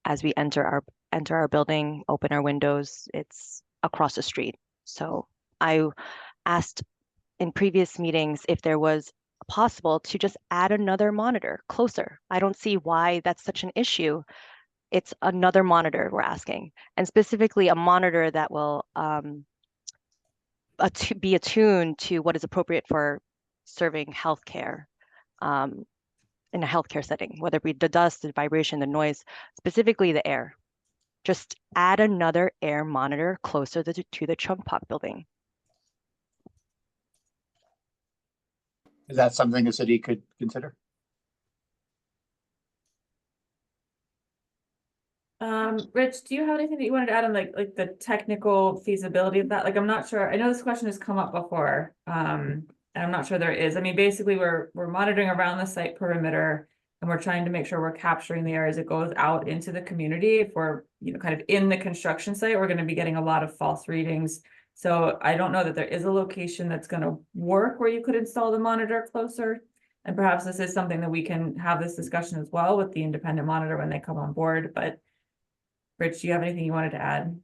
as we enter our building, open our windows. It's across the street. So I asked in previous meetings if there was possible to just add another monitor closer. I don't see why that's such an issue. It's another monitor we're asking, and specifically a monitor that will be attuned to what is appropriate for serving healthcare in a healthcare setting, whether it be the dust, the vibration, the noise, specifically the air. Just add another air monitor closer to the Chung Pak building. Is that something the city could consider? Rich, do you have anything that you wanted to add on like the technical feasibility of that? Like, I'm not sure. I know this question has come up before, and I'm not sure there is. I mean, basically, we're monitoring around the site perimeter, and we're trying to make sure we're capturing the air as it goes out into the community. If we're kind of in the construction site, we're going to be getting a lot of false readings. So I don't know that there is a location that's going to work where you could install the monitor closer. And perhaps this is something that we can have this discussion as well with the independent monitor when they come on board. But Rich, do you have anything you wanted to add?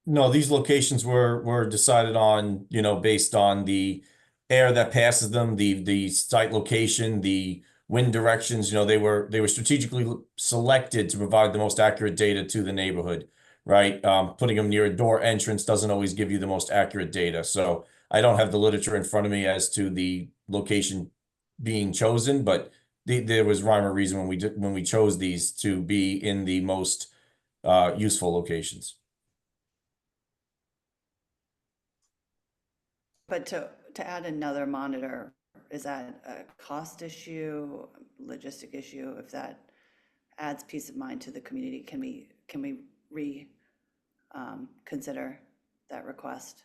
No, these locations were decided on, based on the air that passes them, the site location, the wind directions. They were strategically selected to provide the most accurate data to the neighborhood, right? Putting them near a door entrance doesn't always give you the most accurate data. So I don't have the literature in front of me as to the location being chosen, but there was rhyme or reason when we chose these to be in the most useful locations. But to add another monitor is that a cost issue, logistic issue? If that adds peace of mind to the community, can we consider that request?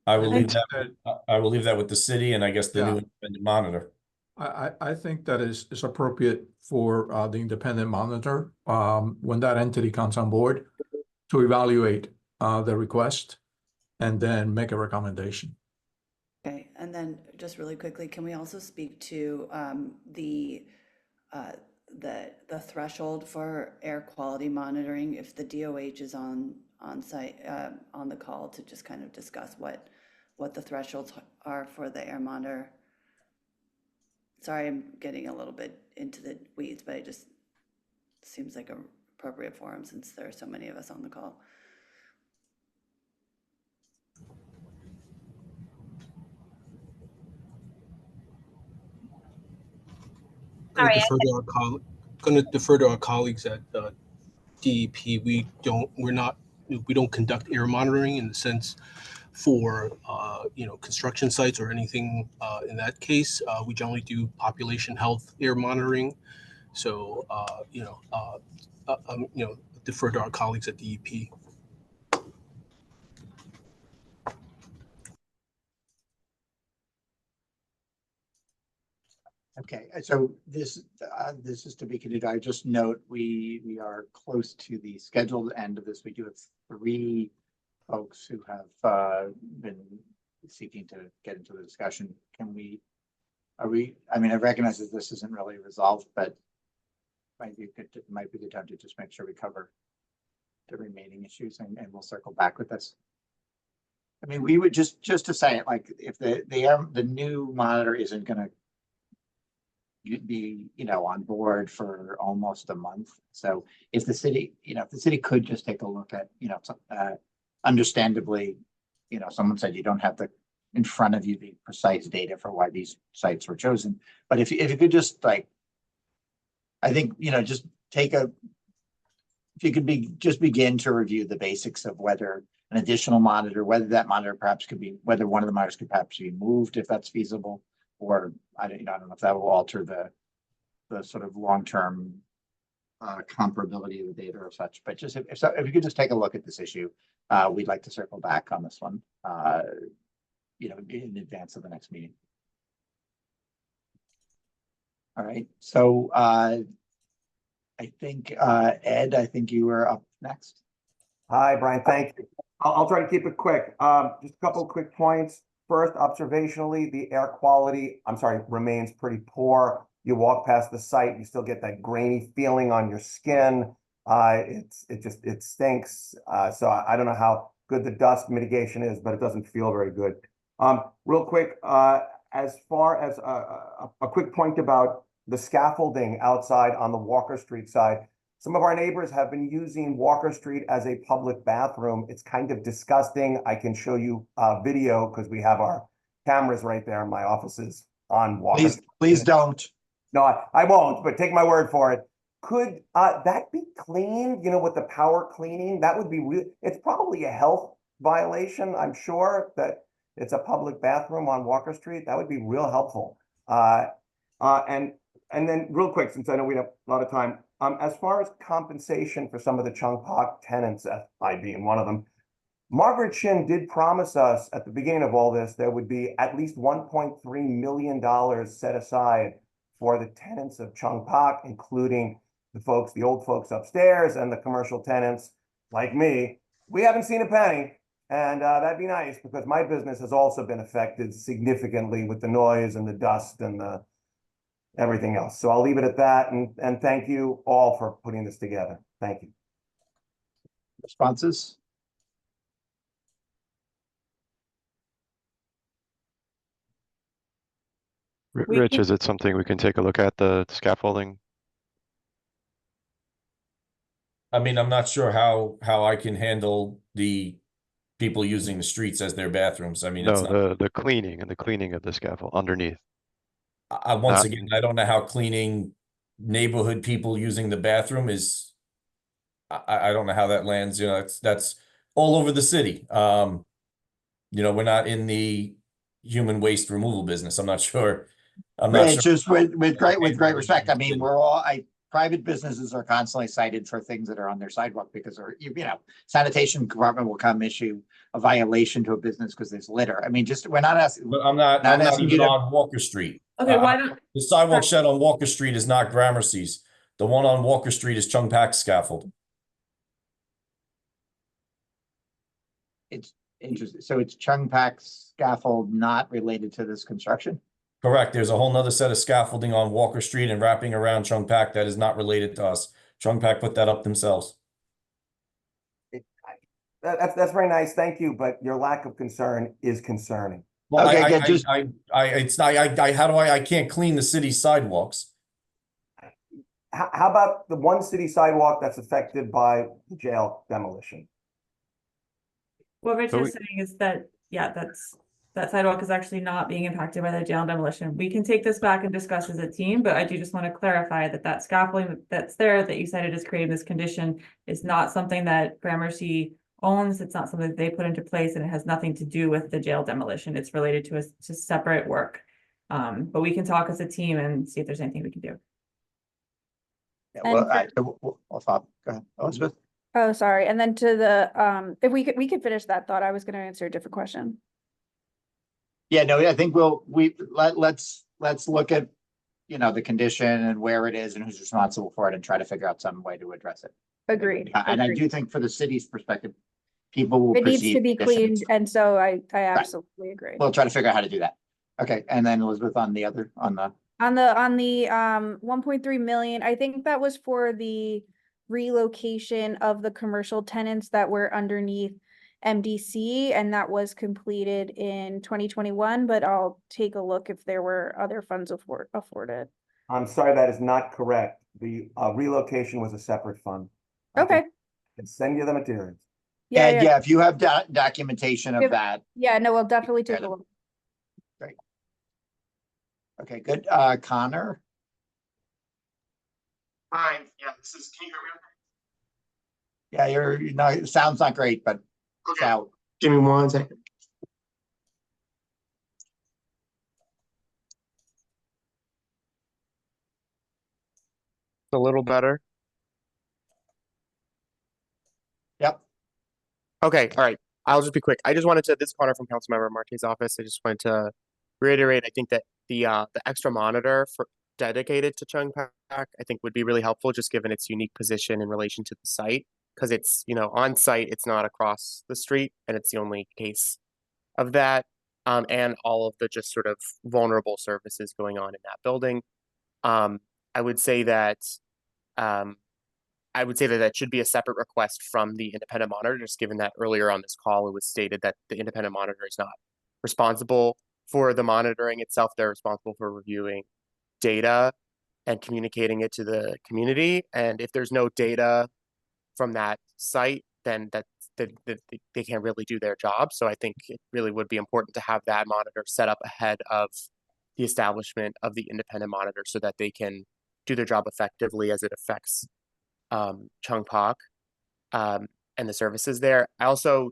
I will leave think that, I will leave that with the city and I guess the Yeah. new independent monitor. I think that is appropriate for the independent monitor, when that entity comes on board, to evaluate the request and then make a recommendation. Okay, and then just really quickly, can we also speak to the threshold for air quality monitoring if the DOH is on site on the call, to just kind of discuss what the thresholds are for the air monitor? Sorry, I'm getting a little bit into the weeds, but it just seems like an appropriate forum since there are so many of us on the call. Going to defer to our colleagues at DEP. We don't conduct air monitoring in the sense for construction sites or anything in that case. We generally do population health air monitoring. So defer to our colleagues at DEP. Okay, so this is to be continued. I just note we are close to the scheduled end of this. We do have 3 folks who have been seeking to get into the discussion. I mean, I recognize that this isn't really resolved, but might be a good time to just make sure we cover the remaining issues, and we'll circle back with this. I mean, we would just to say it, like, if the new monitor isn't going to be on board for almost a month, so if the city could just take a look at understandably, someone said you don't have in front of you the precise data for why these sites were chosen, but if you could just I think just if you could just begin to review the basics of whether an additional monitor, whether that monitor perhaps could be, whether one of the monitors could perhaps be moved if that's feasible, or I don't know if that will alter the sort of long-term comparability of the data or such. But just if you could just take a look at this issue, we'd like to circle back on this one, in advance of the next meeting. All right, so I think Ed, I think you were up next. Hi, Brian, thank you. I'll try to keep it quick. Just a couple of quick points. First, observationally, the air quality, remains pretty poor. You walk past the site, you still get that grainy feeling on your skin. It stinks. So I don't know how good the dust mitigation is, but it doesn't feel very good. Real quick, as far as a quick point about the scaffolding outside on the Walker Street side, some of our neighbors have been using Walker Street as a public bathroom. It's kind of disgusting. I can show you video because we have our cameras right there in my offices on Walker Street. Please don't. No, I won't, but take my word for it. Could that be cleaned, with the power cleaning? That would be real. It's probably a health violation. I'm sure that it's a public bathroom on Walker Street. That would be real helpful. And then real quick, since I know we have a lot of time, as far as compensation for some of the Chung Pak tenants, I being one of them, Margaret Chin did promise us at the beginning of all this, there would be at least $1.3 million set aside for the tenants of Chung Pak, including the old folks upstairs and the commercial tenants like me. We haven't seen a penny, and that'd be nice because my business has also been affected significantly with the noise and the dust and the everything else. So I'll leave it at that, and thank you all for putting this together. Thank you. Responses? Rich, is it something we can take a look at, the scaffolding? I mean, I'm not sure how I can handle the people using the streets as their bathrooms. I mean, it's No, not, the cleaning and the cleaning of the scaffold underneath. once again, I don't know how cleaning neighborhood people using the bathroom is. I don't know how that lands. That's all over the city. We're not in the human waste removal business. I'm not sure. I'm Right, not it's sure. just with great respect. I mean, private businesses are constantly cited for things that are on their sidewalk because they're, sanitation department will come issue a violation to a business because there's litter. I mean, we're not asking. But I'm not asking even you to. on Walker Street. Okay, why don't, The sidewalk shed on Walker Street is not Gramercy's. The one on Walker Street is Chung Pak's scaffold. It's interesting. So it's Chung Pak's scaffold not related to this construction? Correct. There's a whole nother set of scaffolding on Walker Street and wrapping around Chung Pak that is not related to us. Chung Pak put that up themselves. That's very nice. Thank you. But your lack of concern is concerning. Well, Okay, I can't clean the city's sidewalks. How about the one city sidewalk that's affected by the jail demolition? what Rich is saying is that, yeah, that sidewalk is actually not being impacted by the jail demolition. We can take this back and discuss as a team, but I do just want to clarify that scaffolding that's there that you cited as creating this condition is not something that Gramercy owns. It's not something that they put into place, and it has nothing to do with the jail demolition. It's related to separate work. But we can talk as a team and see if there's anything we can do. Yeah, well, I'll stop. Go ahead, Elizabeth. Oh, sorry. And then to the, if we could finish that thought, I was going to answer a different question. Yeah, no, I think let's look at, the condition and where it is and who's responsible for it and try to figure out some way to address it. Agreed. And I do think for the city's perspective, people will It needs perceive to be cleaned, conditions. and so I absolutely agree. We'll try to figure out how to do that. Okay, and then Elizabeth on the 1.3 million, I think that was for the relocation of the commercial tenants that were underneath MDC, and that was completed in 2021, but I'll take a look if there were other funds afforded. I'm sorry, that is not correct. The relocation was a separate fund. Okay. And send you the materials. Yeah, if you have documentation of that. Yeah, no, we'll definitely take a look. Great. Okay, good. Connor. Hi, yeah, can you hear me? Yeah, it sounds not great, but shout. Give me 1 second. A little better. Yep. Okay, all right. I'll just be quick. I just wanted to, this is Connor from Councilmember Marquez's office. I just wanted to reiterate, I think that the extra monitor dedicated to Chung Pak, I think would be really helpful, just given its unique position in relation to the site, because it's, on site, it's not across the street, and it's the only case of that, and all of the just sort of vulnerable services going on in that building. I would say that that should be a separate request from the independent monitor, just given that earlier on this call, it was stated that the independent monitor is not responsible for the monitoring itself. They're responsible for reviewing data and communicating it to the community. And if there's no data from that site, then they can't really do their job. So I think it really would be important to have that monitor set up ahead of the establishment of the independent monitor so that they can do their job effectively as it affects Chung Pak and the services there. I also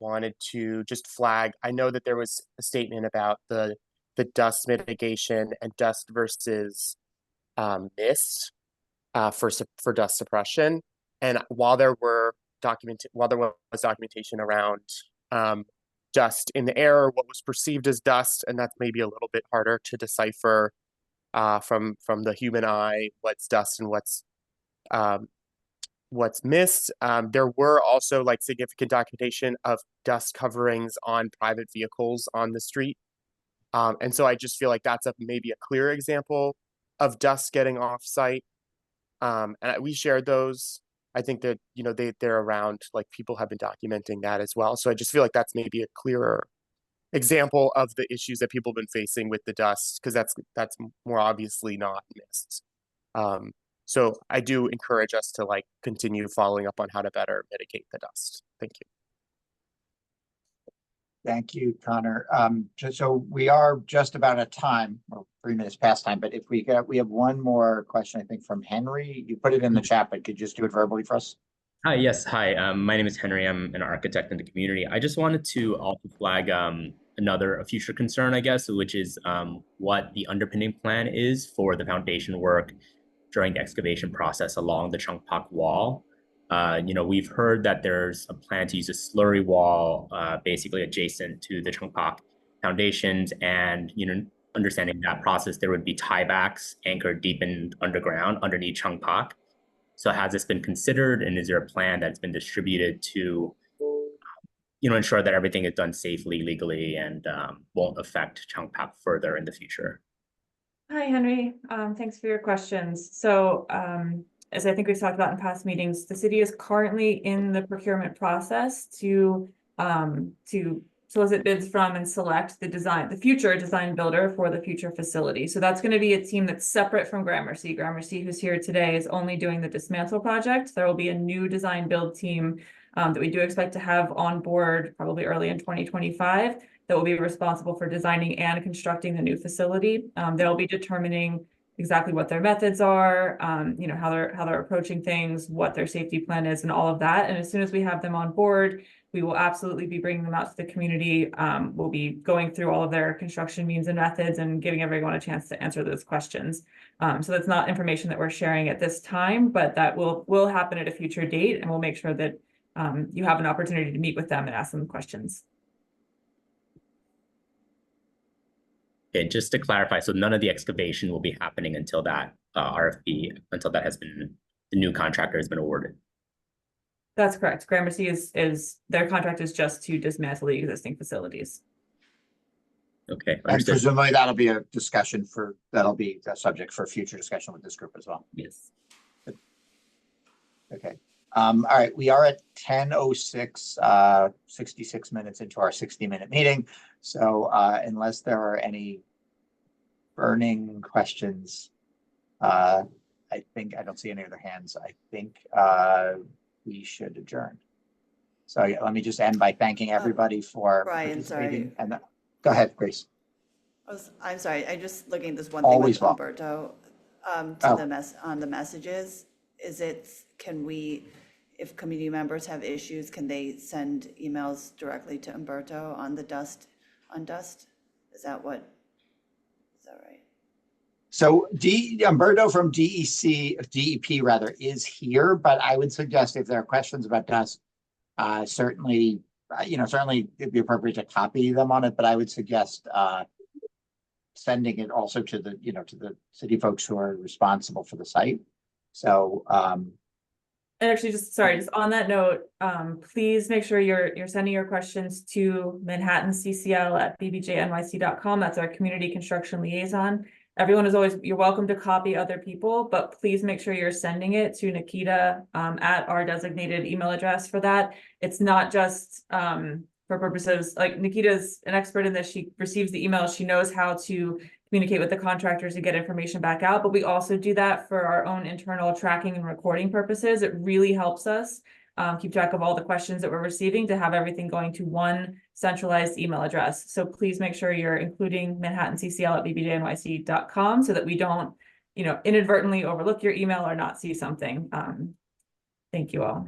wanted to just flag, I know that there was a statement about the dust mitigation and dust versus mist for dust suppression. And while there was documentation around dust in the air, what was perceived as dust, and that's maybe a little bit harder to decipher from the human eye, what's dust and what's mist. There were also significant documentation of dust coverings on private vehicles on the street. And so I just feel like that's maybe a clear example of dust getting off site. And we shared those. I think that, they're around, people have been documenting that as well. So I just feel like that's maybe a clearer example of the issues that people have been facing with the dust, because that's more obviously not mist. So I do encourage us to continue following up on how to better mitigate the dust. Thank you. Thank you, Connor. So we are just about at time, or 3 minutes past time, but if we have one more question, I think from Henry. You put it in the chat, but could you just do it verbally for us? Hi, yes, hi. My name is Henry. I'm an architect in the community. I just wanted to also flag a future concern, I guess, which is what the underpinning plan is for the foundation work during the excavation process along the Chung Pak wall. We've heard that there's a plan to use a slurry wall basically adjacent to the Chung Pak foundations, and understanding that process, there would be tiebacks anchored deep in underground underneath Chung Pak. So has this been considered, and is there a plan that's been distributed to ensure that everything is done safely, legally, and won't affect Chung Pak further in the future? Hi, Henry. Thanks for your questions. So as I think we've talked about in past meetings, the city is currently in the procurement process to solicit bids from and select the future design builder for the future facility. So that's going to be a team that's separate from Gramercy. Gramercy, who's here today, is only doing the dismantle project. There will be a new design build team that we do expect to have on board probably early in 2025 that will be responsible for designing and constructing the new facility. They'll be determining exactly what their methods are, how they're approaching things, what their safety plan is, and all of that. And as soon as we have them on board, we will absolutely be bringing them out to the community. We'll be going through all of their construction means and methods and giving everyone a chance to answer those questions. So that's not information that we're sharing at this time, but that will happen at a future date, and we'll make sure that you have an opportunity to meet with them and ask them questions. Okay, just to clarify, so none of the excavation will be happening until that the new contractor has been awarded. That's correct. Gramercy is their contract is just to dismantle the existing facilities. Okay. And presumably that'll be a discussion that'll be a subject for future discussion with this group as well. Yes. Okay. All right, we are at 10:06, 66 minutes into our 60-minute meeting. So unless there are any burning questions, I don't see any other hands. I think we should adjourn. So let me just end by thanking everybody for Brian, participating. sorry. And go ahead, Grace. I'm sorry, I'm just looking at this one Always thing with welcome. Umberto, on the messages. If community members have issues, can they send emails directly to Umberto on dust? Is that right? So Umberto from DEP rather is here, but I would suggest if there are questions about dust, certainly it'd be appropriate to copy them on it, but I would suggest sending it also to the city folks who are responsible for the site. So and actually, just on that note, please make sure you're sending your questions to manhattanccl@bbjnyc.com. That's our community construction liaison. Everyone you're welcome to copy other people, but please make sure you're sending it to Nikita at our designated email address for that. It's not just for purposes, like Nikita's an expert in this. She receives the emails. She knows how to communicate with the contractors to get information back out, but we also do that for our own internal tracking and recording purposes. It really helps us keep track of all the questions that we're receiving to have everything going to one centralized email address. So please make sure you're including manhattanccl@bbjnyc.com so that we don't, inadvertently overlook your email or not see something. Thank you all.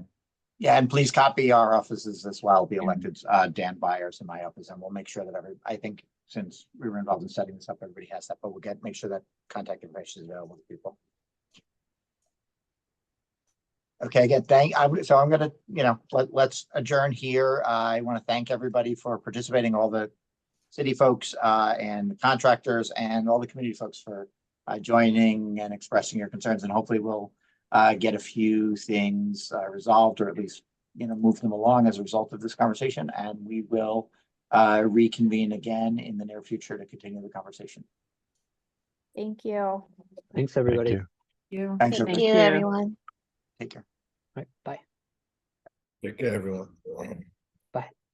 yeah, and please copy our offices as well, the elected Dan Byers in my office, and we'll make sure that I think since we were involved in setting this up, everybody has that, but we'll make sure that contact information is available to people. Okay, again, so I'm gonna, let's adjourn here. I want to thank everybody for participating, all the city folks and the contractors and all the community folks for joining and expressing your concerns, and hopefully we'll get a few things resolved, or at least, move them along as a result of this conversation, and we will reconvene again in the near future to continue the conversation. Thank you. Thanks, everybody. Thank you. Thanks, Thank everybody. you, everyone. Take care. All right, bye. Take care, everyone.